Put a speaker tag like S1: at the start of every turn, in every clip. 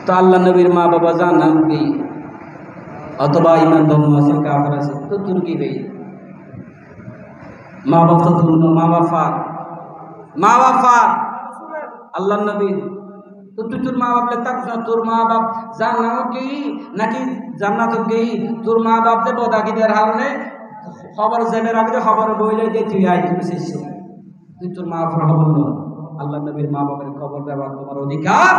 S1: তো আল্লাহ নবীর মা বাবা জান্নাত গই অথবা ইমান ধর্ম আছে কাফের আছে তো তুর্কি গই মা বাবা তো মা বাবা আল্লাহ নবী তো তুই তোর মা বাপলে তাক তোর মা বাপ জান্নাত গই নাকি জান্নাত গই তোর মা বাপতে বদাকিদের হারনে খবর জেনে রাখলে খবর বইলে দিয়ে তুই আই তুমি শিষ্য তুই তোর মা বাবার খবর নো আল্লাহ নবীর মা বাবার খবর দেওয়ার তোমার অধিকার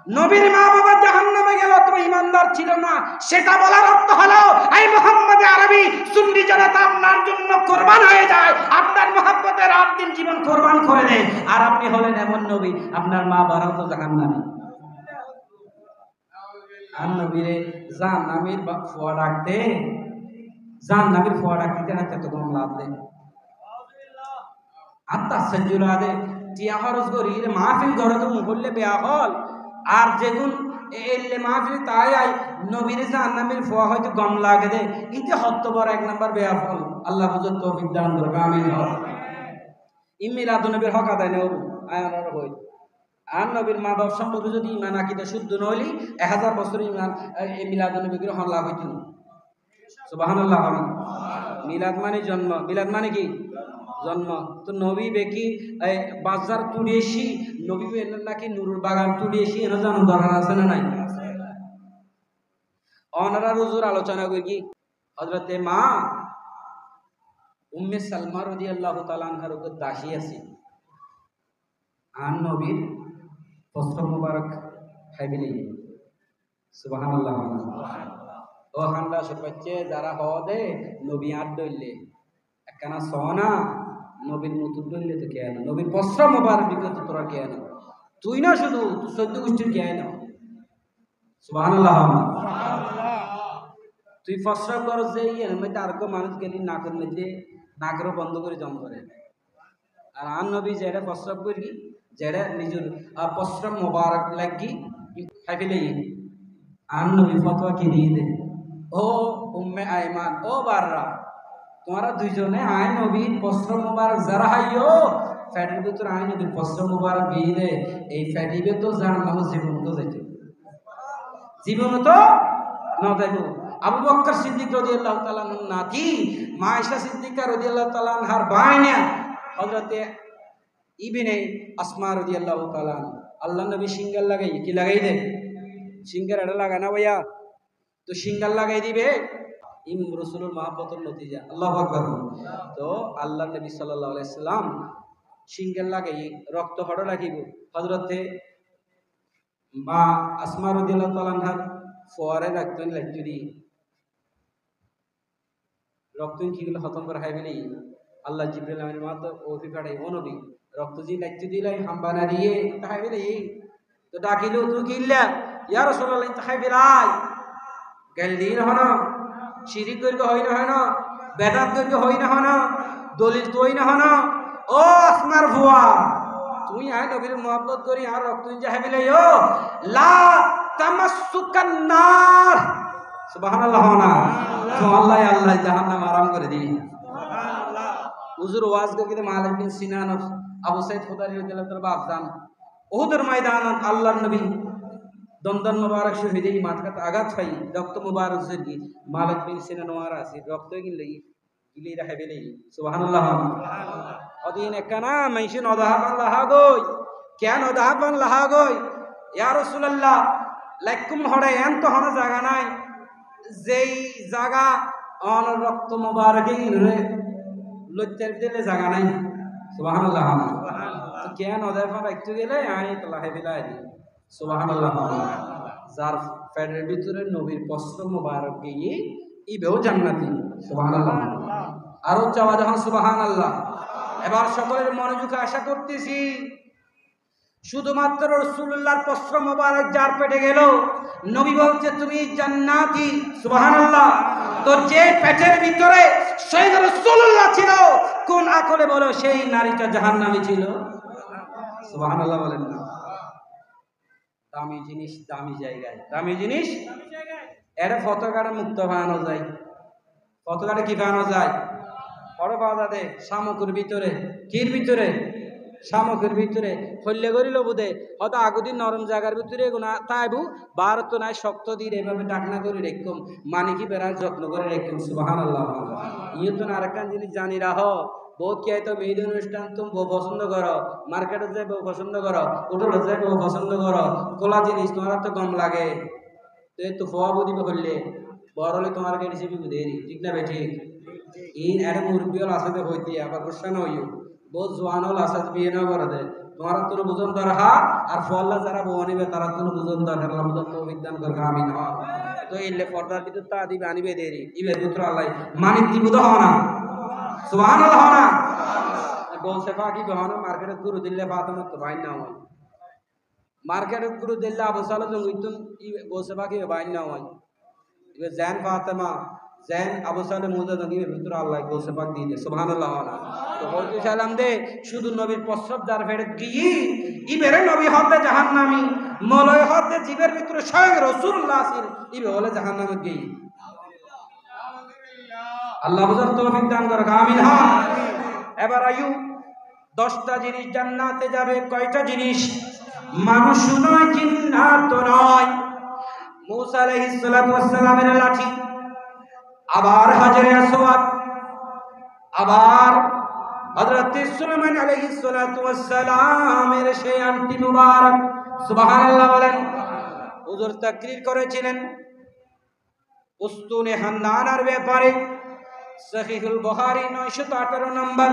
S1: নবীর মা বাবা জাহান্নামে গেল তুমি ইমানদার ছিল না সেটা বলার অর্থ হলো এই মুহাম্মদ আরবি সুন্নি জনতা আপনার জন্য কুরবান হয়ে যায় আপনার মহব্বতের রাত দিন জীবন কুরবান করে দেয় আর আপনি হলেন এমন নবী আপনার মা বাবাও তো জাহান্নামী আর নবীরে জাহান্নামীর ফোয়া রাখতে জাহান্নামীর ফোয়া রাখতে না কত কম লাভ দেয় আত্মা সজ্জুরা দে টিয়া খরচ করি মাহফিল ঘরে তো মুহল্লে বেয়া হল আর যেগুন এলে মাহফিল তাই আই নবীর জাহান্নামীর ফোয়া হয়তো গম লাগে দে ইতে হত্যবর এক নাম্বার বেয়া ফল আল্লাহ বুঝত তৌফিক দান করুক আমিন ইমিলাদ নবীর হক আদায় নেও আয়ানোর হই আর নবীর মা বাপ সম্পর্কে যদি ইমান আকিদা শুদ্ধ নইলি 1000 বছর ইমান এই মিলাদ নবী গ্রহণ লাভ হইতো সুবহানাল্লাহ মিলাদ মানে জন্ম মিলাদ মানে কি জন্ম তো নবী বেকি বাজার তুড়িয়েছি নবী নাকি নুরুল বাগান তুড়িয়েছি এনে জানো দরকার আছে না নাই অনারা রুজুর আলোচনা করি কি হযরতে মা উম্মে সালমা রাদিয়াল্লাহু তাআলা আনহার উপর দাসী আছে আর নবীর বস্ত্র মুবারক খাইবিলি সুবহানাল্লাহ ও হান্ডা সবাইছে যারা হদে নবী আর দইলে একখানা সোনা নবীর মুতুর দইলে তো কেন নবীর বস্ত্র মুবারক বিগত তোরা কেন তুই না শুধু সদ্য গোষ্ঠীর কেন সুবহানাল্লাহ তুই ফসরা কর যে এর মধ্যে আর কো মানুষ গেলি নাকের মধ্যে নাকরও বন্ধ করে জম করে আর আন নবী যেটা প্রস্রাব করি যেটা নিজের প্রস্রাব মোবারক লাগি খাইলে আন নবী ফতোয়া কি দিয়ে দে ও উম্মে আইমান ও বাররা তোমরা দুইজনে আই নবীর প্রস্রাব মোবারক যারা হাইও ফ্যাটের ভিতর আই নবীর প্রস্রাব মোবারক দিয়ে দে এই ফ্যাটিবে তো জাহান্নামে জীবন তো যাইতে জীবন তো না যাইব আবু বকর সিদ্দিক রাদিয়াল্লাহু তাআলা নাতি মা আয়েশা সিদ্দিকা রাদিয়াল্লাহু তাআলা আনহার বাইনা হযরতে ইবনে আসমা রাদিয়াল্লাহু তাআলা আল্লাহ নবী সিঙ্গার লাগাই কি লাগাই দে সিঙ্গার এটা লাগা না ভাইয়া তো সিঙ্গার লাগাই দিবে ইম রাসূলুর মহব্বতের নতিজা আল্লাহু আকবার তো আল্লাহ নবী সাল্লাল্লাহু আলাইহি সাল্লাম সিঙ্গার লাগাই রক্ত হড় রাখিব হযরতে মা আসমা রাদিয়াল্লাহু তাআলা আনহার ফোয়ারে রাখতেন লাগি রক্ত কিগুলো খতম করে খাইবেলি আল্লাহ জিবরাইল আমিনের মাতো ওফি ফাড়াই ও নবী রক্ত জি লাগতে দিলাই হাম্বানা দিয়ে খাইবেলি তো ডাকিলো তুই কিল্লা ইয়া রাসূলুল্লাহ খাইবেলাই গেল দিন হনো শিরিক কইর হয় না বেদাত কইর হয় না দলিল তোই না হনো ও আসমার ফুয়া তুই আয় নবীর মুহাব্বত করি আর রক্ত জি খাইবেলি ও লা তামাসসুকান নার সুবহানাল্লাহ না তো আল্লাহ আল্লাহ জাহান্নাম আরাম করে দিই সুবহানাল্লাহ হুজুর ওয়াজ করে মালিক বিন সিনান আবু সাইদ খুদারি রাদিয়াল্লাহু তাআলা বাপ জান উহুদের ময়দানত আল্লাহর নবী দন্দন মুবারক শহীদ এই মাথাতে আঘাত পাই রক্ত মুবারক জেরি মালিক বিন সিনান ওয়ারা আছে রক্ত গিলে গিলি রাখবেলি সুবহানাল্লাহ সুবহানাল্লাহ অদিন একনা মাইশিন ওদাহাবান লাহা গই কেন ওদাহাবান লাহা গই ইয়া রাসূলুল্লাহ লাকুম হড়ে এন্ত হন জায়গা নাই যেই জায়গা অন রক্ত মুবারক রে লজ্জার দিলে জায়গা নাই সুবহানাল্লাহ সুবহানাল্লাহ তো কেন ওদাহাবান একটু গেলে আই তো লাহেবিলাই সুবহানাল্লাহ যার ফেডের ভিতরে নবীর বস্ত্র মুবারক গিয়ে ইবেও জান্নাতি সুবহানাল্লাহ আরো চাওয়া যখন সুবহানাল্লাহ এবার সকলের মনোযোগে আশা করতেছি শুধুমাত্র রাসূলুল্লাহর বস্ত্র মুবারক যার পেটে গেল নবী বলছে তুমি জান্নাতি সুবহানাল্লাহ তো যে পেটের ভিতরে সেই রাসূলুল্লাহ ছিল কোন আকলে বলো সেই নারীটা জাহান্নামী ছিল সুবহানাল্লাহ বলেন না দামি জিনিস দামি জায়গায় দামি জিনিস এরা ফটোকারে মুক্ত বানানো যায় ফটোকারে কি বানানো যায় বড় পাওয়া যাবে শামুকের ভিতরে কির ভিতরে শামুকের ভিতরে হল্লে করিল বুধে হয়তো আগুদিন নরম জায়গার ভিতরে গোনা তাইবু ভারত নাই শক্ত দিয়ে এভাবে ডাকনা করে রেখম মানে কি বেড়ার যত্ন করে রেখম সুবহানাল্লাহ। ইয়ে তো আরেকটা জিনিস জানি রাহ বহুত কি হয়তো মেয়েদ অনুষ্ঠান তুমি বউ পছন্দ করো, মার্কেটে যাই বউ পছন্দ করো, হোটেলে যাই বউ পছন্দ করো, খোলা জিনিস তোমার তো কম লাগে তো ফোয়া বুদিবে করলে বড় হলে তোমার রেসিপি বুঝেরি ঠিক না ভাই ঠিক। ইন এর মুরব্বিয়ল আছে তো হইতে আবার গোসানো হইও বহুত জোয়ানল আছে বিয়ে না করে দে তোমার তো বুঝন দরকার আর ফল্লা যারা বউ আনিবে তারা তো বুঝন দরকার আল্লাহ বুঝন তো বিজ্ঞান করে আমিন হ তো ইল্লে পর্দার ভিতর তা দিবে আনিবে দেরি ইবে পুত্র আল্লাহ মানিক দিব তো হনা সুবহানাল্লাহ হনা বউ সেফা কি বহানা মার্কেটে গুরু দিলে ফাতেমা তো ভাই না হয় মার্কেটে গুরু দিলে আবু সালে জঙ্গিতুন বউ সেফা কি ভাই না হয় ইবে জান ফাতেমা জैन আবু সালে মুজা নবী ভিতর আল্লাহ গোসে পাক দিয়ে দে সুবহানাল্লাহ। তো হযরত সালাম দে শুধু নবীর প্রস্রাব যার ফেরত গিয়ে ইবেরে নবী হতে জাহান্নামী মলয় হতে জীবের ভিতরে স্বয়ং রাসূলুল্লাহ আসিল ইবে হলে জাহান্নামে গিয়ে আল্লাহ বুঝার তৌফিক দান করুক আমিন হ্যাঁ। এবার আয়ু 10টা জিনিস জান্নাতে যাবে কয়টা জিনিস মানুষ নয় জিন্নাত নয় মুসা আলাইহিস সালাতু ওয়াস সালামের লাঠি আবার হাজরে আসওয়াদ আবার হযরত সুলাইমান আলাইহিস সালাতু ওয়াস সালামের সেই আংটি মুবারক সুবহানাল্লাহ বলেন। হুজুর তাকরীর করেছিলেন উস্তুনে হান্নানার ব্যাপারে সহিহুল বুখারী 918 নম্বর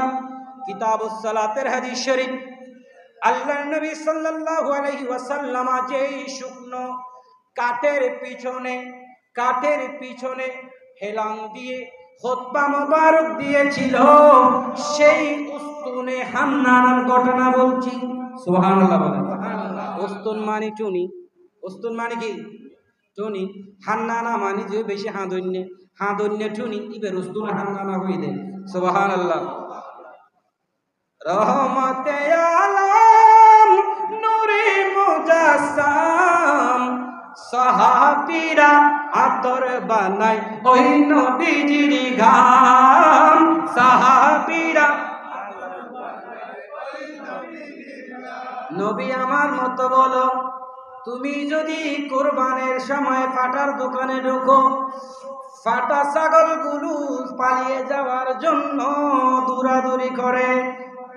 S1: কিতাবুস সালাতের হাদিস শরীফ আল্লাহর নবী সাল্লাল্লাহু আলাইহি ওয়াসাল্লাম যেই শুকনো কাঠের পিছনে হেলাং দিয়ে খুতবা মোবারক দিয়েছিল সেই উস্তুনে হান্নানার ঘটনা বলছি সুবহানাল্লাহ বলেন। উস্তুন মানে টুনি, উস্তুন মানে কি টুনি, হান্নানা মানে যে বেশি হাঁদন্যে টুনি ইবের উস্তুন হান্নানা হইলে সুবহানাল্লাহ। রহমতে আলম নূরে মুজাসসাম সাহাবীরা আতর বানাই ওই নবীজির গাম সাহাবীরা নবী আমার মতো বলো তুমি যদি কুরবানের সময় ফাটার দোকানে ঢোকো ফাটা ছাগলগুলো পালিয়ে যাওয়ার জন্য দৌড়াদৌড়ি করে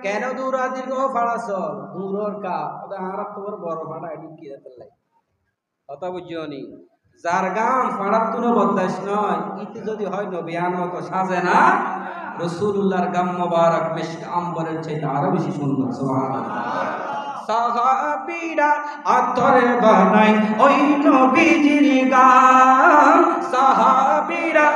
S1: কেন দৌড়াদৌড়ি গো ফাড়া চল দূরর কা আর তোমার বড় ফাটা এটি কি লাই কথা বুঝিও নি যার গাম ফাড়ার তুনো বদাস নয় ইতি যদি হয় নবিয়ান মতো সাজে না রাসূলুল্লাহর গাম মোবারক মিশক আম্বরের চাইতে আরো বেশি সুন্দর সুবহানাল্লাহ। সাহাবীরা আতর বানাই ওই নবীজির গাম সাহাবীরা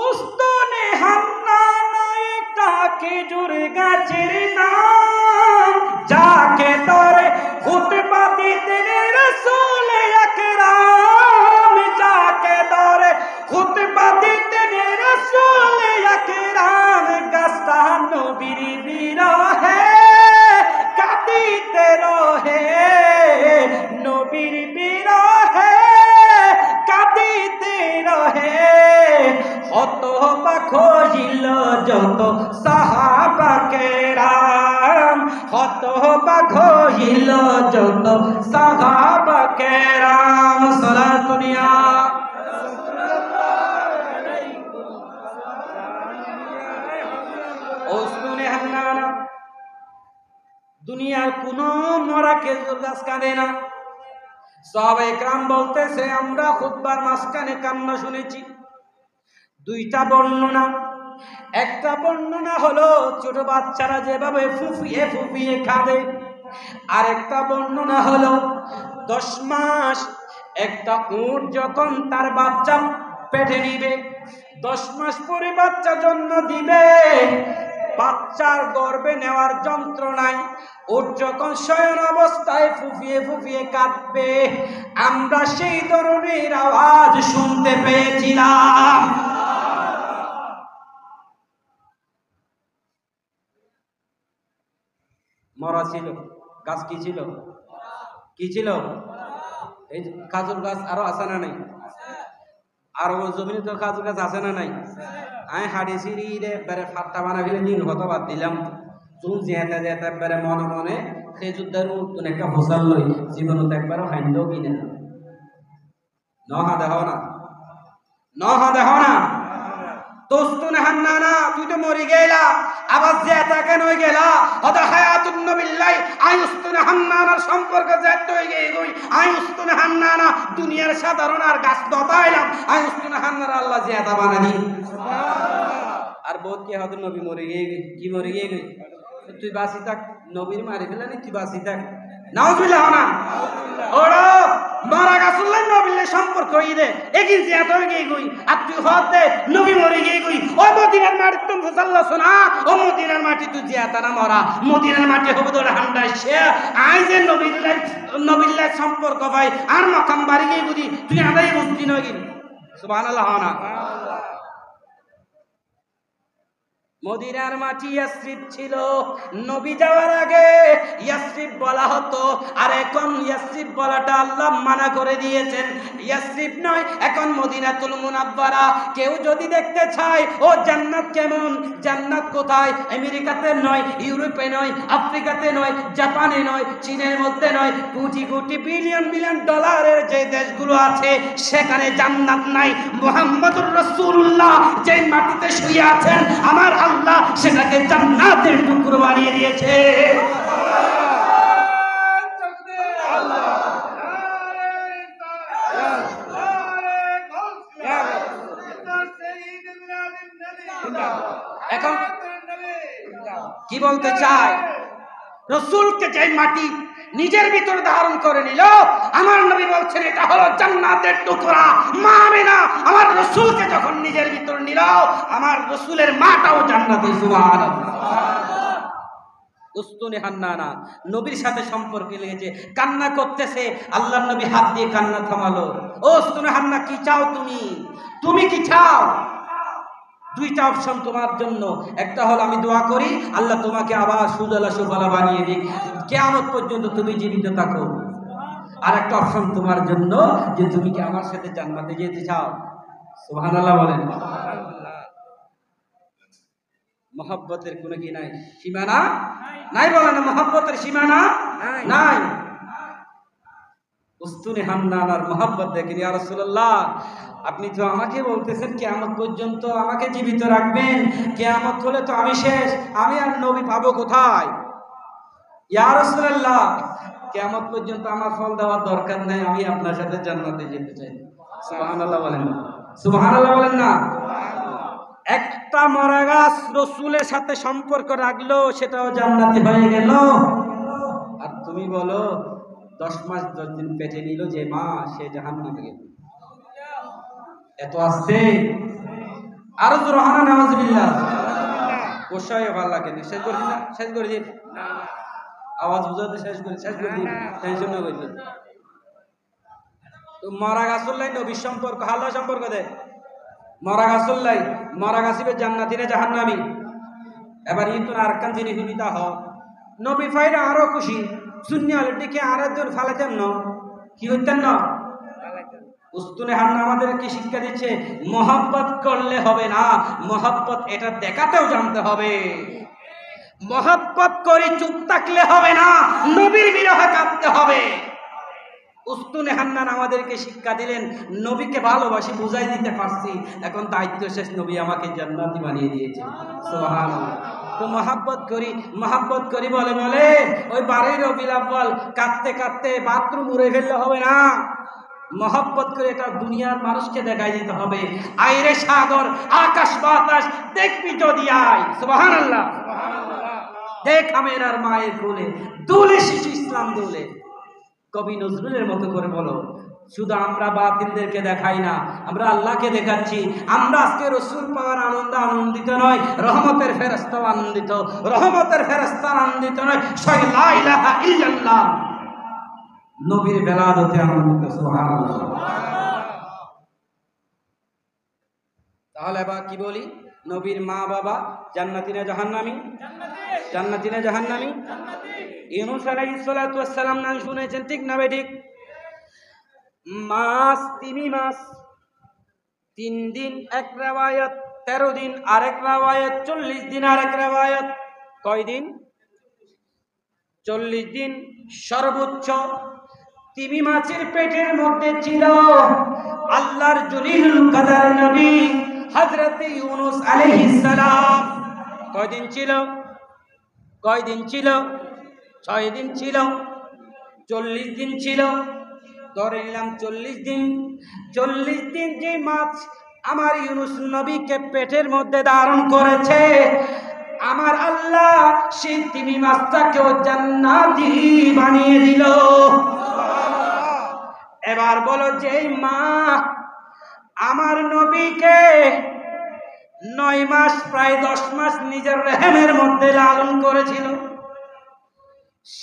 S1: উস্তুনে হান্নানা একটা খেজুর গাছের নাম যাকে তোরে খুতবা দিতেন রাসূল আকরাম যাকে তোরে খুতবা দিতেন রাসূল আকরাম গাছটা নবীর বিরহে কাঁদিতে রহে নবীর বিরহে কাঁদিতে রহে হতবাক হইল যত সাহাবা কেরাম হতবাক হইল যত সাহাবা কেরাম সালাতুনিয়া উস্তুনে হান্নানা দুনিয়ার কোন মরা খেজুর গাছ কাঁদে না। সাহাবায়ে কেরাম বলতেছে আমরা খুতবার মাঝখানে কান্না শুনেছি। দুইটা বর্ণনা, একটা বর্ণনা হলো ছোট বাচ্চারা যেভাবে ফুফিয়ে ফুফিয়ে কাঁদে, আর একটা বর্ণনা হলো 10 মাস একটা উট যখন তার বাচ্চা পেটে নিবে 10 মাস পরে বাচ্চা জন্ম দিবে বাচ্চার গর্ভে নেওয়ার যন্ত্রণায় উট যখন শয়ন অবস্থায় ফুফিয়ে ফুফিয়ে কাঁদবে আমরা সেই ধরনের আওয়াজ শুনতে পেয়েছিলাম। মরা ছিল গাছ কি ছিল কি ছিল এই খাজুর গাছ আরো আছে না নাই আর জমিনে তো খাজুর গাছ আছে না নাই আই হাড়ি সিঁড়ি একবারে ফাট্টা বানা ফেলে দিন হতো বাদ দিলাম তুই যেতে যেতে একবারে মনে মনে সেই যুদ্ধের নতুন একটা ফসল লই জীবনত একবারও হাইন্দাও কিনে না নহা দেহ না নহা দেহ না দোস্তুন হান্নানা তুই তো মরি গেলা আবার যেতে কেন হয়ে গেলা হয়তো হায়াতুন নবিল্লাই আয়ুস্তুন হান্নানার সম্পর্কে যেতে হয়ে গই আয়ুস্তুন হান্নানা দুনিয়ার সাধারণ আর গাছ দতাইলাম আয়ুস্তুন হান্নানা আল্লাহ যেতে বানানি আর বহুত কি হয়তো নবী মরে গিয়ে কি মরে গিয়ে গই তুই বাসি থাক নবীর মারি ফেলানি তুই বাসি থাক নাউজুবিল্লাহ না ওরা মারা গাছুল্লাহ নবীর সম্পর্ক ইরে একিন যে এত গিয়ে গই আর তুই হতে নবী মরে গিয়ে গই ও মদিনার মাটি তুমি ফুসাল্লা শোনা ও মদিনার মাটি তুই জিয়াতা না মরা মদিনার মাটি হবে তোর হান্ডা সে আই যে নবীর সম্পর্ক ভাই আর মকাম বাড়ি গিয়ে বুঝি তুই আদাই বুঝতি নগি সুবহানাল্লাহ না মদিনার মাটি ইয়াসরিব ছিল নবী যাওয়ার আগে ইয়াসরিব বলা হতো আর এখন ইয়াসরিব বলাটা আল্লাহ মানা করে দিয়েছেন ইয়াসরিব নয় এখন মদিনাতুল মুনাওয়ারা কেউ যদি দেখতে চায় ও জান্নাত কেমন জান্নাত কোথায় আমেরিকাতে নয় ইউরোপে নয় আফ্রিকাতে নয় জাপানে নয় চীনের মধ্যে নয় কোটি কোটি বিলিয়ন বিলিয়ন ডলারের যে দেশগুলো আছে সেখানে জান্নাত নাই মুহাম্মদুর রাসূলুল্লাহ যে মাটিতে শুয়ে আছেন আমার আল্লাহ সেটাকে জান্নাতের টুকরো বানিয়ে দিয়েছে এখন কি বলতে চাই রাসূলকে যে মাটি নিজের ভিতরে ধারণ করে নিল আমার নবী বলছেন এটা হলো জান্নাতের টুকরা মা আমিনা আমার রাসূলকে যখন নিজের ভিতরে নিল আমার রাসূলের মাটাও জান্নাতে সুবহানাল্লাহ উস্তুনে হান্নানা নবীর সাথে সম্পর্ক লেগেছে কান্না করতেছে আল্লাহর নবী হাত দিয়ে কান্না থামালো ও উস্তুনে হান্না কি চাও তুমি কি চাও দুইটা অপশন তোমার জন্য একটা হলো আমি দোয়া করি আল্লাহ তোমাকে আবার সুজলা সুফলা বানিয়ে দিক কিয়ামত পর্যন্ত তুমি জীবিত থাকো আর একটা অপশন তোমার জন্য যে তুমি কি আমার সাথে জান্নাতে যেতে চাও সুবহানাল্লাহ বলেন মহব্বতের কোনো কি নাই সীমানা নাই বলেন মহব্বতের সীমানা নাই উস্তুনে হান্নানার মহব্বত দেখেন ইয়া রাসূলুল্লাহ আপনি তো আমাকে বলতেছেন কিয়ামত পর্যন্ত আমাকে জীবিত রাখবেন কিয়ামত হলে তো আমি শেষ আমি আর নবী পাবো কোথায় ইয়া রাসূলুল্লাহ কিয়ামত পর্যন্ত আমার ফল দেওয়ার দরকার নাই আমি আপনার সাথে জান্নাতে যেতে চাই সুবহানাল্লাহ বলেন সুবহানাল্লাহ বলেন না একটা মরা গাছ রাসূলের সাথে সম্পর্ক রাখলো সেটাও জান্নাতি হয়ে গেল আর তুমি বলো 10 মাস 10 দিন পেটে নিল যে মা সে জাহান্নামে গেল এত আসছে আরো জোরহানা নাউজুবিল্লাহ কোশায় ভালো লাগে না শেষ করে দিন আওয়াজ বুঝাতে শেষ করে দিন টেনশন না করবেন তো মরা গাছুল্লাই নবীর সম্পর্ক হাল্লা সম্পর্ক দে মরা গাছুল্লাই মরা গাছিবে জান্নাতি না জাহান্নামী এবার ইতুন আরকান জিনিস নিতা হ নবী ফাইরা আরো খুশি শূন্য হলে দিকে আরেকজন ফালাতেন না কি হইতেন না উস্তুনে হান্না আমাদেরকে শিক্ষা দিচ্ছে মহব্বত করলে হবে না মহব্বত এটা দেখাতেও জানতে হবে মহব্বত করে চুপ থাকলে হবে না নবীর বিরহে কাঁদতে হবে উস্তুনে হান্নান আমাদেরকে শিক্ষা দিলেন নবীকে ভালোবাসি বুঝাই দিতে পারছি এখন দায়িত্ব শেষ নবী আমাকে জান্নাতি বানিয়ে দিয়েছে সুবহানাল্লাহ তো মহব্বত করি বলে ওই 12 রবিউল আউয়াল কাঁদতে কাঁদতে বাথরুম উড়ে ফেললে হবে না মহব্বত করে এটা দুনিয়ার মানুষকে দেখাই দিতে হবে আইরে সাগর আকাশ বাতাস দেখবি যদি আয় সুবহানাল্লাহ দেখ আমেরার মায়ের কোলে দুলে শিশু ইসলাম দুলে কবি নজরুলের মতো করে বলো শুধু আমরা বাতিলদেরকে দেখাই না আমরা আল্লাহকে দেখাচ্ছি আমরা আজকে রাসূল পাওয়ার আনন্দিত নয় রহমতের ফেরেশতা আনন্দিত রহমতের ফেরেশতা আনন্দিত নয় সয় লা ইলাহা ইল্লাল্লাহ নবীর বেলাদতে আনন্দিত সুবহানাল্লাহ তাহলে এবার কি বলি নবীর মা বাবা জান্নাতি না জাহান্নামী জান্নাতি না জাহান্নামী ইউনূস আলাইহিস সালাতু ওয়াস সালাম নাম শুনেছেন ঠিক না বেঠিক মাস 3 দিন এক রিওয়ায়াত 13 দিন আরেক রাওয়ায়াত, 40 দিন আরেক রাওয়ায়াত। কয় দিন? 40 দিন। সর্বোচ্চ তিমি মাছের পেটের মধ্যে ছিল আল্লাহর জলিলুল কদর নবী হযরত ইউনূস আলাইহিস সালাম। কয় দিন ছিল? কয় দিন ছিল? 6 দিন ছিল। 40 দিন ছিল। ধরে নিলাম 40 দিন। 40 দিন যে মাছ আমার ইউনূস নবীকে পেটের মধ্যে ধারণ করেছে, আমার আল্লাহ সেই তিমি মাছটাকেও জান্নাতি বানিয়ে দিল। এবার বলো, যেই মা আমার নবীকে 9 মাস প্রায় 10 মাস নিজের রেহেমের মধ্যে লালন করেছিল,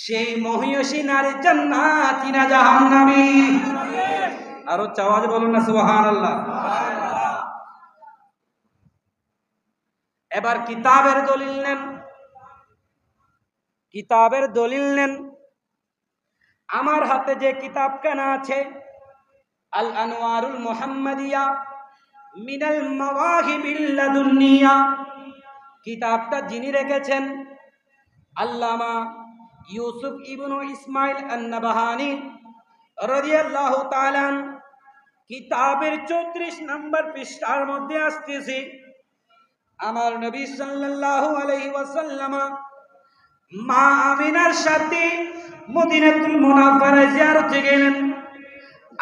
S1: সেই মহিয়সী নারী জান্নাতি না জাহান্নামী? আরো আওয়াজ বলুন না সুবহানাল্লাহ। এবার কিতাবের দলিল নেন, কিতাবের দলিল নেন। আমার হাতে যে কিতাব কেনা আছে, আল আনওয়ারুল মুহাম্মাদিয়া মিনাল মাওয়াহিবিল লাদুনিয়া, কিতাবটা যিনি রেখেছেন আল্লামা ইউসুফ ইবনু ইসমাইল আন-নাবাহানী রাদিয়াল্লাহু তাআলা। কিতাবের 34 নম্বর পৃষ্ঠার মধ্যে আসতেছে, আমার নবী সাল্লাল্লাহু আলাইহি ওয়াসাল্লাম মা আমিনার সাথে মদিনাতুল মুনাওয়ারায় জিয়ারতে গেলেন।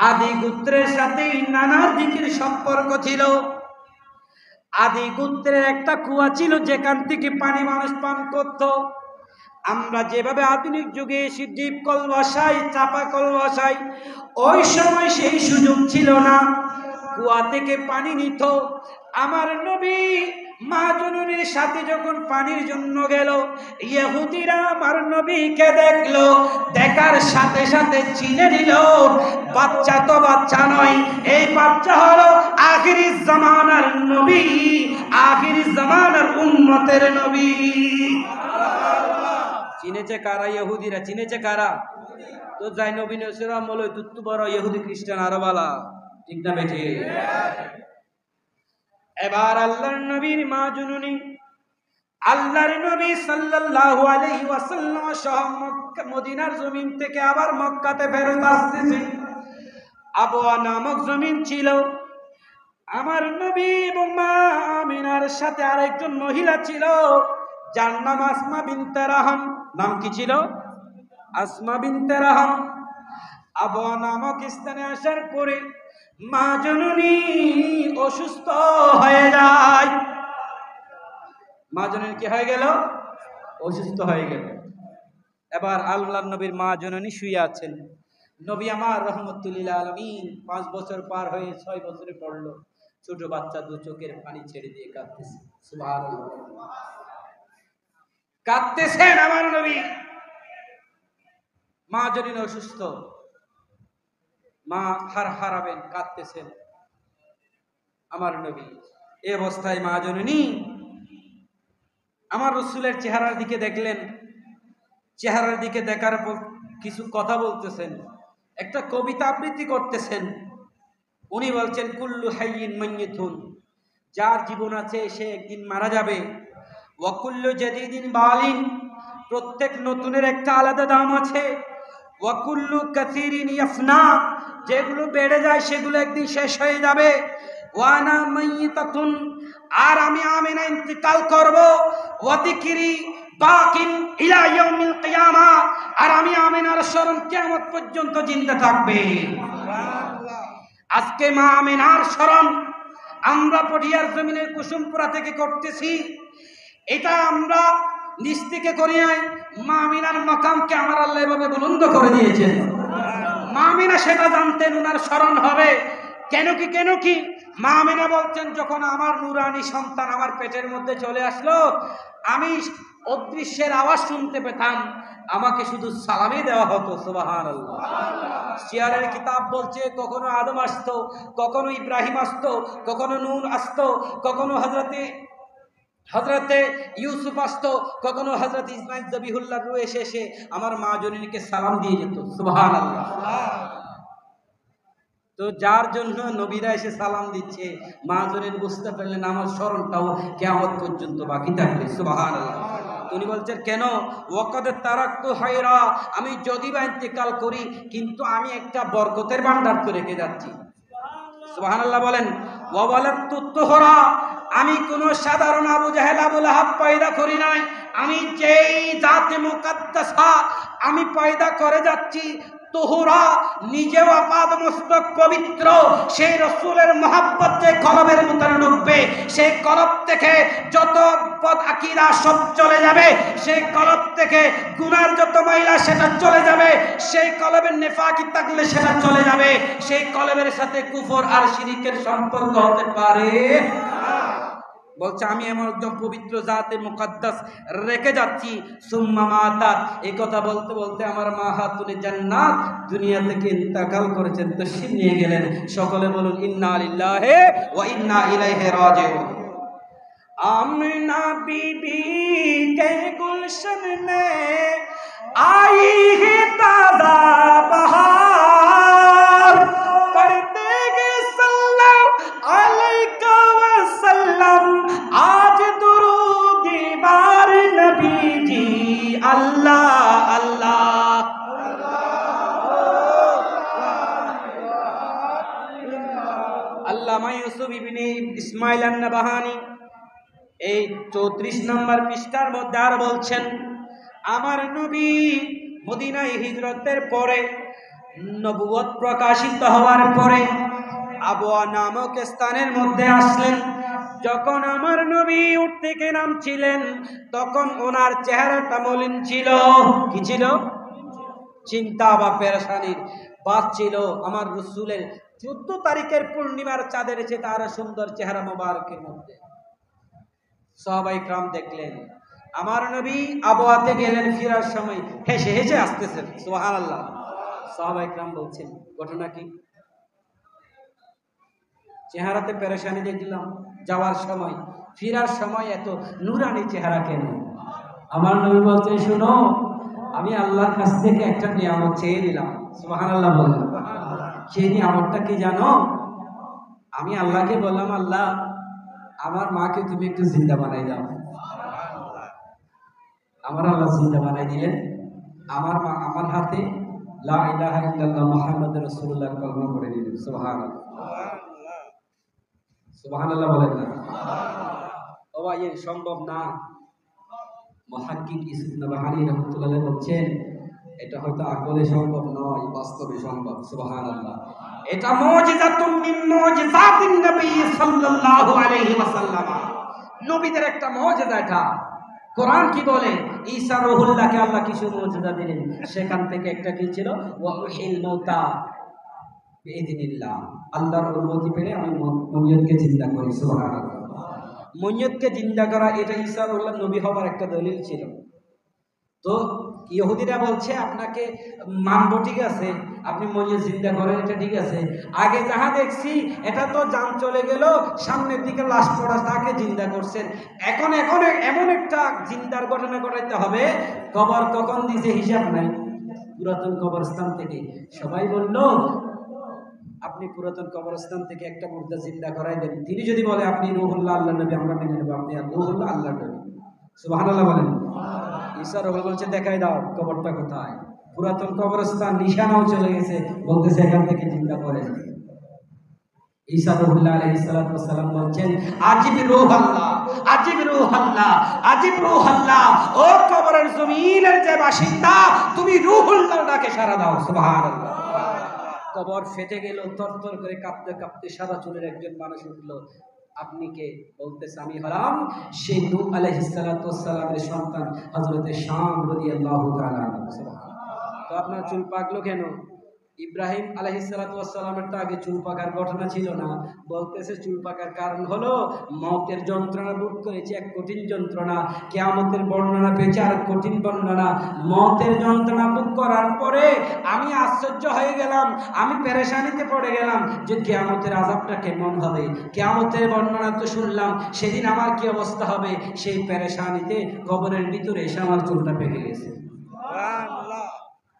S1: আদি গোত্রের সাথে নানার দিকের সম্পর্ক ছিল। আদি গোত্রের একটা কুয়া ছিল যেখান থেকে পানি মানুষ পান করত। আমরা যেভাবে আধুনিক যুগে এসে ডিপ কল বসাই, চাপা কল বসাই, ওই সময় সেই সুযোগ ছিল না। কুয়া থেকে পানি নিত। আমার নবী মা জননীর সাথে যখন পানির জন্য গেল, ইহুদিরা আমার নবীকে দেখলো, দেখার সাথে সাথে চিনে নিল, বাচ্চা তো বাচ্চা নয়, এই বাচ্চা হলো আখিরিজ জামানার নবী, আখিরিজ জামানার উম্মতের নবী। চিনেছে কারা? ইহুদিরা। চিনেছে কারা? তো যাই নবী নসরাম বলো তুত্তু বড় ইহুদি খ্রিস্টান আরবালা, ঠিক না বেঠে? এবার আল্লাহর নবীর মা জননী, আল্লাহর নবী সাল্লাল্লাহু আলাইহি ওয়াসাল্লাম সহ মক্কা মদিনার জমিন থেকে আবার মক্কাতে ফেরত আসতেছে। আবওয়া নামক জমিন ছিল। আমার নবী এবং মা আমিনার সাথে আরেকজন মহিলা ছিল, যার নাম আসমা বিনতে রাহম। নাম কি ছিল? আসমা বিনতে রাহম। আবওয়া নামক স্থানে আসার পরে মা জননী অসুস্থ হয়ে যায়। মা জননী কি হয়ে গেল? অসুস্থ হয়ে গেল। এবার আল্লাহর নবীর মা জননী শুয়ে আছেন। নবী আমার রহমতুল লিল আলামিন 5 বছর পার হয়ে 6 বছরে পড়লো। ছোট বাচ্চা 2 চোখের পানি ছেড়ে দিয়ে কাঁদতেছে। সুবহানাল্লাহ। কাঁদতেছেন আমার নবী। মা জননী অসুস্থ, মা হারাবেন, কাঁদতেছেন আমার নবী। এই অবস্থায় মা জননী আমার রাসূলের চেহারার দিকে দেখলেন। চেহারার দিকে দেখার পর কিছু কথা বলতেছেন, একটা কবিতা আবৃত্তি করতেছেন। উনি বলছেন, কুল্লু হাইয়িন মাইয়িতুন, যার জীবন আছে সে একদিন মারা যাবে। ওয়া কুল্লু জাদিদিন বালিন, প্রত্যেক নতুনের একটা আলাদা দাম আছে। ওয়া কুল্লু কাসিরিন ইয়াফনা, যেগুলো বেড়ে যায় সেগুলো একদিন শেষ হয়ে যাবে। ওয়া আনা মাইয়িতাতুন, আর আমি আমিনা ইন্তিকাল করব। ওয়া যিকরি বাকিন ইলা ইয়াউমিল কিয়ামা, আর আমি আমিনার স্মরণ কিয়ামত পর্যন্ত জিন্দা থাকবে। সুবহানাল্লাহ। আজকে মা আমিনার স্মরণ আমরা পটিয়ার জমিনের কুসুমপুরা থেকে করতেছি। এটা আমরা নিচ থেকে করি নাই, মা আমিনার মাকামকে আমার আল্লাহ এভাবে বুলন্দ করে দিয়েছেন। মা আমিনা সেটা জানতেন, উনার স্মরণ হবে। কেন কি মা আমিনা বলছেন, যখন আমার নুরানি সন্তান আমার পেটের মধ্যে চলে আসলো, আমি অদৃশ্যের আওয়াজ শুনতে পেতাম, আমাকে শুধু সালামই দেওয়া হতো। সুবহানাল্লাহ। শিয়ারের কিতাব বলছে, কখনো আদম আসতো, কখনো ইব্রাহিম আসতো, কখনো নূহ আসতো, কখনো হযরতে ইউসুফ আসতো, কখনো হযরত ইসমাইল জবিহুল্লাহ রূহ এসে আমার মা জননীকে সালাম দিয়ে যেত। সুবহানাল্লাহ। তো যার জন্য নবীরা এসে সালাম দিচ্ছে, মাহাজনের বুঝতে পারলেন আমার স্মরণটাও কিয়ামত পর্যন্ত বাকি থাকবে। সুবহানাল্লাহ। উনি বলছেন কেন? ওয়াকাদ তারাক্তু হায়রা, আমি যদি বা ইন্তেকাল করি কিন্তু আমি একটা বরকতের ভান্ডার তো রেখে যাচ্ছি। সুবহানাল্লাহ বলেন। ওয়া ওয়ালাদতু তুহরা, আমি কোনো সাধারণ আবু জাহেল আবু লাহাব পয়দা করি নাই, আমি যেই জাতে মুকাদ্দাসা আমি পয়দা করে যাচ্ছি, তুহরা নিজেও আপাদ মস্তক পবিত্র, সেই রসুলের মহাব্বত যে কলবের ভিতরে ঢুকবে, সেই কলব থেকে যত বদ আকীদা সব চলে যাবে, সেই কলব থেকে গুনার যত ময়লা সেটা চলে যাবে, সেই কলবের নেফাকি থাকলে সেটা চলে যাবে, সেই কলবের সাথে কুফর আর শিরকের সম্পর্ক হতে পারে। বলছে আমি এমন একদম পবিত্র জাতে মুকাদ্দাস রেখে যাচ্ছি। সুম্মা মাতাত, এই কথা বলতে বলতে আমার মা হাতুনে জান্নাত দুনিয়া থেকে ইন্তেকাল করেছেন, তশরীফ নিয়ে গেলেন। সকলে বলুন ইন্না লিল্লাহি ওয়া ইন্না ইলাইহি রাজিউন। आमना बीबी के गुलशन में आई है ताजा बहार, पढ़ते गए सल्लल्लाहु अलैहि वसल्लम आज दुरूद बार नबी जी, अल्लाह अल्लाह। আল্লামা ইউসুফ ইবনে ইসমাইল আন-নাবাহানী এই 34 নম্বর পৃষ্ঠার মধ্যে আর বলছেন, আমার নবী মদিনায় হিজরতের পরে, নবুয়ত প্রকাশিত হওয়ার পরে আবওয়া নামক স্থানের মধ্যে আসলেন। যখন আমার নবী উঠ থেকে নামছিলেন তখন ওনার চেহারাটা মলিন ছিল। কি ছিল? চিন্তা বা পেরেশানির বাস ছিল। আমার রাসূলের 14 তারিখের পূর্ণিমার চাঁদের চেয়ে আরো সুন্দর চেহারা মোবারকের মধ্যে। সাহাবায়ে کرام দেখলেন আমার নবী আবওয়াতে গেলেন, ফেরার সময় হেসে হেসে আসতেছেন। সুবহানাল্লাহ। সাহাবায়ে کرام বলছেন ঘটনা কি? চেহারাতে পেরেশানি দেখলাম যাওয়ার সময়, ফেরার সময় এত নূরানি চেহারা কেন? আমার নবী বলছেন শুনো, আমি আল্লাহর কাছ থেকে একটা নিয়ামত চেয়ে নিলাম। সুবহানাল্লাহ বলেন। সেই নিয়ামতটা কি জানো? আমি আল্লাহকে বললাম, আল্লাহ আমার মাকে তুমি একটু জিন্দা বানাই দাও। আমার আল্লাহ জিন্দা বানাই দিলেন। আমার মা আমার হাতে লা ইলাহা ইল্লাল্লাহ মুহাম্মাদুর রাসূলুল্লাহ কলমা করে দিলেন। সুবহানাল্লাহ। সুবহানাল্লাহ বলেন না? ও ভাই, এর সম্ভব না। মুহাক্কিক ইউসুফ নাবাহানী রাহমাতুল্লাহ আলাইহি বলছেন এটা হয়তো আকলে সম্ভব নয়, বাস্তবে সম্ভব। সুবহানাল্লাহ। এটা মুজিজাতুম মিন মুজিজাতিন নবী সাল্লাল্লাহু আলাইহি ওয়াসাল্লাম, নবীদের একটা মুজিজা। এটা কোরআন কি বলে? ঈসা রূহুল্লাহকে আল্লাহ কিছু মুজিজা দিলেন, সেখান থেকে একটা কি ছিল? ওয়া উহিল মাউতা বিইذنিল্লাহ, আল্লাহর অনুমতি পেলে আমি মমিয়তকে জিন্দা করি। সুবহানাল্লাহ। মমিয়তকে জিন্দা করা এটা ঈসা রূহুল্লাহ নবী হওয়ার একটা দলিল ছিল। তো ইহুদিরা বলছে আপনাকে মানব, ঠিক আছে, আপনি মমিয়ত জিন্দা করেন, এটা ঠিক আছে। আগে যাহা দেখছি এটা তো জান চলে গেল, সামনের দিকে লাশ পড়া, তাকে জিন্দা করছেন। এখন এখন এমন একটা জিন্দার ঘটনা ঘটাইতে হবে, কবর কখন দিছে হিসাব নাই। পুরাতন কবরস্থান থেকে সবাই বলল আপনি পুরাতন কবরস্থান থেকে একটা মুর্দা জিন্দা করাই দেন। তিনি যদি বলে আপনি রূহুল্লাহ আল্লাহর নবী, আমরা মেনে নেব আপনি রূহুল্লাহ আল্লাহর নবী। সুবহানাল্লাহ বলেন। ঈসা রূহুল্লাহ বলছে দেখাই দাও কবরটা কোথায়। পুরাতন কবরস্থান নিশানাও চলে গেছে, বলতেছে এখান থেকে জিন্দা করে। ঈসা রূহুল্লাহ আলাইহিস সালাতু ওয়াস সালাম বলছেন আজিব রূহুল্লাহ, আজিব রূহুল্লাহ, আজিব রূহুল্লাহ, ও কবরের জমিনের যে বাসিন্দা তুমি রূহুল্লাহর ডাকে সাড়া দাও। সুবহানাল্লাহ। কবর ফেটে গেল, তরতর করে কাঁপতে কাঁপতে সাদা চুলের একজন মানুষ উঠলো। আপনি কে? বলতেছে আমি হলাম সেই নূহ আলাইহিস সালাতু ওয়াস সালামের সন্তান হযরতে শাম রাদিয়াল্লাহু তাআলা আনহু। তো আপনার চুল পাকলো কেন? ইব্রাহিম আলাইহিস সালাতু ওয়াস সালামের তো আগে চুল পাকার ঘটনা ছিল না। বলতেছে চুল পাকার কারণ হলো মওতের যন্ত্রণা ভোগ করেছে, এক কঠিন যন্ত্রণা। কিয়ামতের বর্ণনা পেয়েছে আর কঠিন বর্ণনা। মওতের যন্ত্রণা ভোগ করার পরে আমি আশ্চর্য হয়ে গেলাম, আমি পেরেশানিতে পড়ে গেলাম যে কিয়ামতের আযাবটা কেমন হবে। কিয়ামতের বর্ণনা তো শুনলাম, সেদিন আমার কি অবস্থা হবে। সেই পেরেশানিতে কবরের ভিতরে এসে আমার চুলটা পেকে গেছে।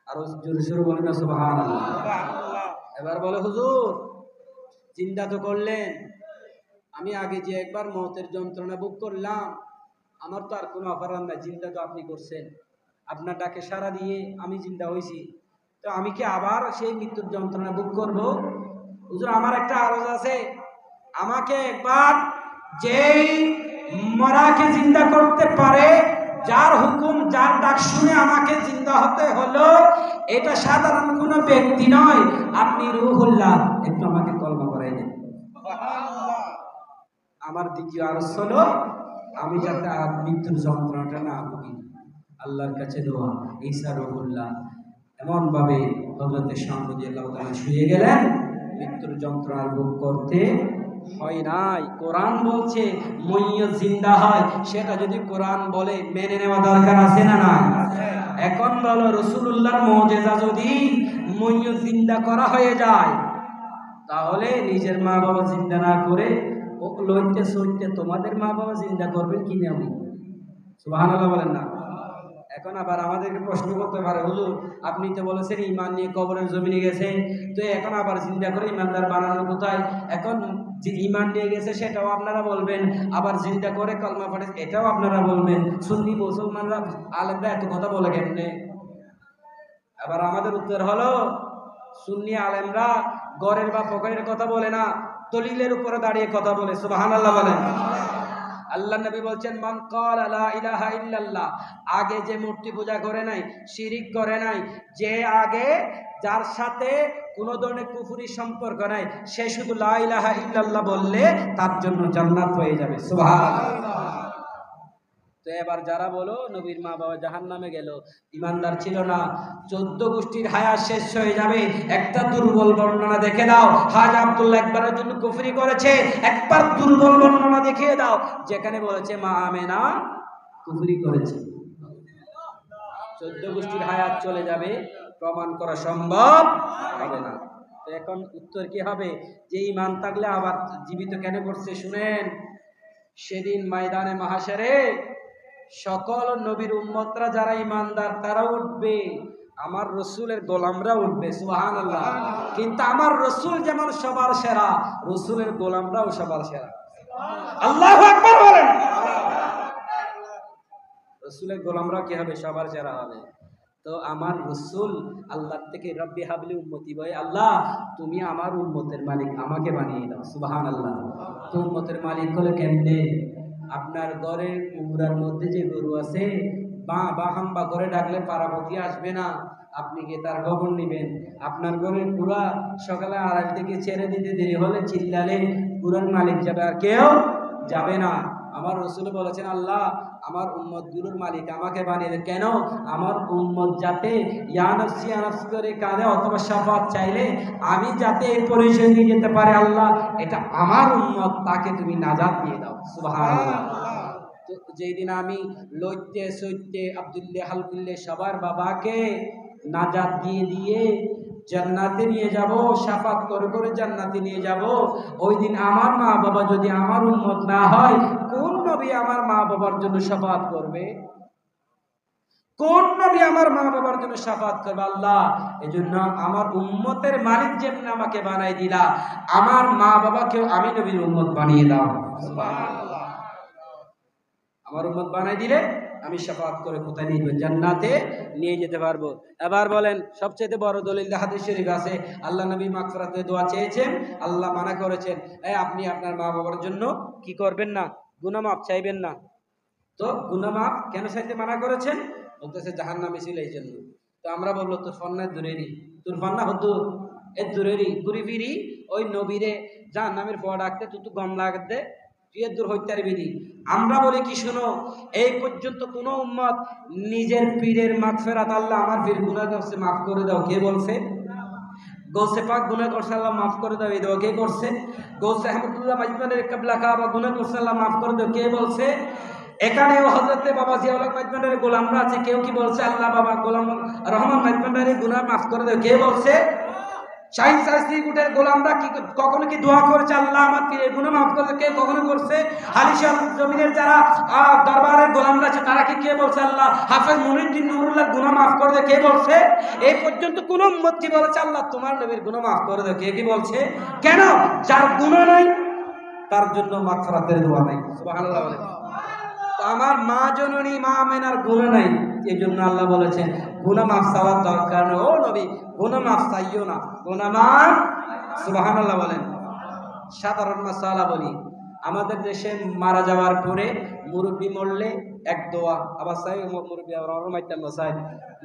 S1: আর জোরে জোরে বলেন না সুবহানাল্লাহ। এবার বলে হুজুর চিন্তা তো করলেন, আমি আগে যে একবার মৌতের যন্ত্রণা ভোগ করলাম, আমার তো আর কোনো অপরাধ নাই, চিন্তা তো আপনি করছেন, আপনার ডাকে সাড়া দিয়ে আমি চিন্তা হয়েছি, তো আমি কি আবার সেই মৃত্যুর যন্ত্রণা ভোগ করব? হুজুর আমার একটা আরজ আছে, আমাকে একবার যেই মরাকে জিন্দা করতে পারে, যার হুকুম যার ডাক শুনে আমাকে জিন্দা হতে হলো, এটা সাধারণ কোনো ব্যক্তি নয়, আপনি রুহুল্লাহ, একটু আমাকে কলমা করাই দেন। আমার দ্বিতীয় আরজ হলো আমি যাতে আর মৃত্যুর যন্ত্রণাটা না ভুগি, আল্লাহর কাছে দোয়া। ঈসা রুহুল্লাহ এমন ভাবে হযরতে শাম রাদিয়াল্লাহু তাআলা শুয়ে গেলেন, মৃত্যুর যন্ত্রণা ভোগ করতে হয় নাই। কোরআন বলছে মইয়ত জিন্দা হয়, সেটা যদি কোরআন বলে মেনে নেওয়া দরকার আছে না না? এখন বলো রাসূলুল্লাহর মুজিজা যদি মইয়ত জিন্দা করা হয়ে যায়, তাহলে নিজের মা বাবা জিন্দা না করে লইতে সইতে তোমাদের মা বাবা জিন্দা করবেন কি না? সুবহানাল্লাহ বলেন না? এখন আবার আমাদেরকে প্রশ্ন করতে পারে, হুজুর আপনি তো বলেছেন ঈমান নিয়ে কবরের জমিনে গেছে, তো এখন আবার জিন্দা করে ঈমানদার বানানো কোথায়? এখন যে ঈমান নিয়ে গেছে সেটাও আপনারা বলবেন, আবার জিন্দা করে কলমা পড়ে এটাও আপনারা বলবেন। সুন্নি মুসলমানরা আলেমরা এত কথা বলে কেমনে? আবার আমাদের উত্তর হলো, সুন্নি আলেমরা গড়ের বা পকেটের কথা বলে না, দলিলের উপরে দাঁড়িয়ে কথা বলে। সুবহানাল্লাহ বলেন। আল্লাহ নবী বলছেন মান ক্বালা লা ইলাহা ইল্লাল্লাহ, আগে যে মূর্তি পূজা করে নাই, শিরিক করে নাই, যে আগে যার সাথে কোনো ধরনের কুফরি সম্পর্ক নাই, সে শুধু লা ইলাহা ইল্লাল্লাহ বললে তার জন্য জান্নাত হয়ে যাবে। সুবহানাল্লাহ। তো এবার যারা বলো নবীর মা বাবা জাহান্নামে গেল, ইমানদার ছিল না, 14 গোষ্ঠীর হায়াত শেষ হয়ে যাবে, একটা দুর্বল বর্ণনা দেখে দাও। হাজা আব্দুল্লাহ একবারের জন্য কুফরি করেছে, একবার দুর্বল বর্ণনা দেখিয়ে দাও যেখানে বলেছে মা আমেনা কুফরি করেছে। 14 গোষ্ঠীর হায়াত চলে যাবে, প্রমাণ করা সম্ভব হবে না। তো এখন উত্তর কি হবে? যে ঈমান থাকলে আবার জীবিত কেন করছে শুনেন। সেদিন ময়দানে মাহশরে সকল নবীর উম্মতরা যারা ঈমানদার তারা উঠবে, আমার রসুলের গোলামরা উঠবে। সুবহানাল্লাহ। কিন্তু আমার রসুল যেমন সবার সেরা, রসুলের গোলামরাও সবার সেরা। আল্লাহু আকবার বলেন। রসুলের গোলামরা কি হবে? সবার সেরা হবে। তো আমার রসুল আল্লাহ থেকে রব্বি হাবলি উম্মতি বলে, আল্লাহ তুমি আমার উম্মতের মালিক, আমাকে বানিয়ে দাও। সুবহানাল্লাহ। তো উম্মতের মালিক হলে কেমনে? আপনার ঘরের উমরার মধ্যে যে গরু আছে, বা হাম্বা করে ডাকলে পারাপতি আসবে না, আপনি গিয়ে তার খবর নিবেন। আপনার ঘরের পুরা সকালে আড়াই থেকে ছেড়ে দিতে দেরি হলে চিল্লালে পুরার মালিক যাবে, আর কেউ যাবে না। আমার রসুল বলেছেন আল্লাহ আমার উম্মত গুলোর মালিক আমাকে বানিয়ে দেন। কেন? আমার উম্মত যাতে ইয়া নফসি করে কাঁদে অথবা শাফাত চাইলে আমি যাতে এই পরিচয় নিয়ে যেতে পারে, আল্লাহ এটা আমার উম্মত, তাকে তুমি নাজাত দিয়ে দাও। সুবহানাল্লাহ। তো যেই দিন আমি লইতে সইতে আব্দুল্লাহ হালকুল্লাহ সবার বাবাকে নাজাত দিয়ে দিয়ে জান্নাতে নিয়ে যাব, শাফাত করে করে জান্নাতে নিয়ে যাব, ওই দিন আমার মা বাবা যদি আমার উম্মত না হয়, কোন নবী আমার মা বাবার জন্য শাফাত করবে? কোন নবী আমার মা বাবার জন্য শাফাত করবে? আল্লাহ এজন্য আমার উম্মতের মালিক যেমন আমাকে বানাই দিলা, আমার মা বাবাকেও আমি নবীর উম্মত বানিয়ে দাও। সুবহানাল্লাহ। আমার উম্মত বানাই দিলে আমি শাফাত করে কোথায় নিয়ে যাবেন? জান্নাতে নিয়ে যেতে পারবো। এবার বলেন সবচেয়ে বড় দলিল হাদিস শরীফ আছে, আল্লাহ নবী মাগফিরাতের দোয়া চেয়েছেন, আল্লাহ মানা করেছেন আপনি আপনার মা বাবার জন্য কি করবেন না? গুনাহ মাফ চাইবেন না। তো গুনাহ মাফ কেন চাইতে মানা করেছেন? বলতেছে জাহান্নামে ছিল এই জন্য। তো আমরা বললো তোর ফন্না দূরেরই, তোর ফন্না হতো এর দূরেরই ঘুরি ফিরি ওই নবীরে জাহান্নামের পর ডাকতে তুই গম লাগতে দূর হইতে বিধি। আমরা বলি কি শোনো, এই পর্যন্ত কোন উম্মত নিজের পীরের মাগফিরাত আল্লাহ আমার পীর গুনাহ করছে মাফ করে দাও কে বলছে? গৌসে পাক গুনাহ করছে আল্লাহ মাফ করে দাও এই দোয়া কে করছে? গৌসে আহমদুল্লাহ মাজমানের কিবলা কাবা গুনাহ করছে আল্লাহ মাফ করে দাও কে বলছে? এখানেও হযরতে বাবা জিয়াউল হক মাজমানের গোলামরা আছে, কেউ কি বলছে আল্লাহ বাবা গোলাম রহমান মাজমানের গুনাহ মাফ করে দাও কে বলছে? শাহিন শাস্ত্রী গুটের গোলামরা কি কখনো কি দোয়া করেছে আল্লাহ আমার পীরের গুনাহ মাফ করে কে কখনো করছে? হালিশান জমিনের যারা দরবারের গোলামরা আছে তারা কি কে বলছে আল্লাহ হাফেজ মুহিউদ্দিন নুরুল্লাহ গুনাহ মাফ করে দে? কে বলছে? এই পর্যন্ত কোন উম্মত কি বলেছে আল্লাহ তোমার নবীর গুনাহ মাফ করে দে? কে কি বলছে? কেন? যার গুনাহ নাই তার জন্য মাগফিরাতের দোয়া নাই। সুবহানাল্লাহ বলেন। তো আমার মা জননী মা আমেনার গুনাহ নাই, এই জন্য আল্লাহ বলেছেন গুনাহ মাফ চাওয়ার দরকার নেই। ও নবী গুনাহ মাফ চাইও না, গুনাহ মাফ। সুবহানাল্লাহ বলেন। সাধারণ মাসালা বলি, আমাদের দেশে মারা যাওয়ার পরে মুরব্বী মরলে এক দোয়া, আবার চাই মুরব্বী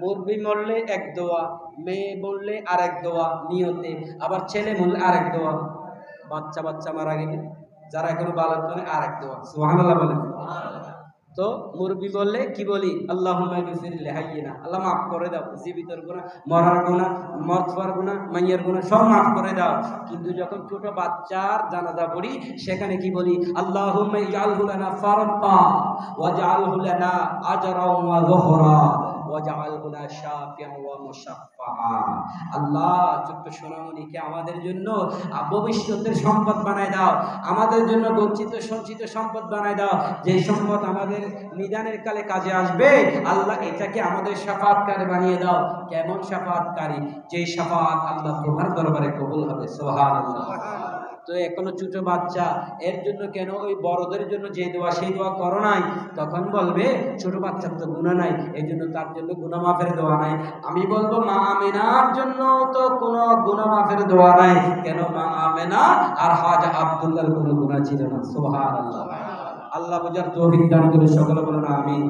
S1: মুরব্বী মরলে এক দোয়া, মেয়ে বললে আরেক দোয়া নিয়তে, আবার ছেলে মরলে আরেক দোয়া, বাচ্চা মারা গেলে যারা এখনো বালক করে আরেক দোয়া। সুবহানাল্লাহ বলেন। তো মুরব্বী বললে কি বলি? আল্লাহুম্মা গফির লিহাইয়িনা, আল্লাহ মাফ করে দাও জীবিতর গুনাহ, মরার গুনাহ, মরবার গুনাহ, মাইয়ের গুনাহ সব মাফ করে দাও। কিন্তু যখন ছোট বাচ্চার জানাজা পড়ি সেখানে কি বলি? আল্লাহুম্মা ইজআলহু লানা ফারতা ওয়াজআলহু লানা আজরাও ওয়া যুহরা ওয়াজআলহু লানা শাফিআন ওয়া মুশাফফা। আল্লাহ ছোট্ট সোনামণিকে আমাদের জন্য ভবিষ্যতের সম্পদ বানায় দাও, আমাদের জন্য গচ্ছিত সঞ্চিত সম্পদ বানায় দাও, যে সম্পদ আমাদের নিদানের কালে কাজে আসবে। আল্লাহ এটাকে আমাদের শাফাআতকারী বানিয়ে দাও। কেমন শাফাআতকারী? যে শাফাআত আল্লাহ তোমার দরবারে কবুল হবে। সুবহানাল্লাহ। তো এখনো ছোট বাচ্চা, এর জন্য কেন ওই বড়দের জন্য যে দোয়া সেই দোয়া করো নাই? তখন বলবে ছোট বাচ্চার তো গুনাহ নাই, এই জন্য তার জন্য গুনাহ মাফের দোয়া নাই। আমি বলবো মা আমেনার জন্য তো কোনো গুনাহ মাফের দোয়া নাই। কেন? মা আমেনা আর হাজা আব্দুল্লাহর কোনো গুনাহ ছিল না। সুবহানাল্লাহ। আল্লাহ বুঝার তৌফিক দান করে সকলে বলেন আমিন।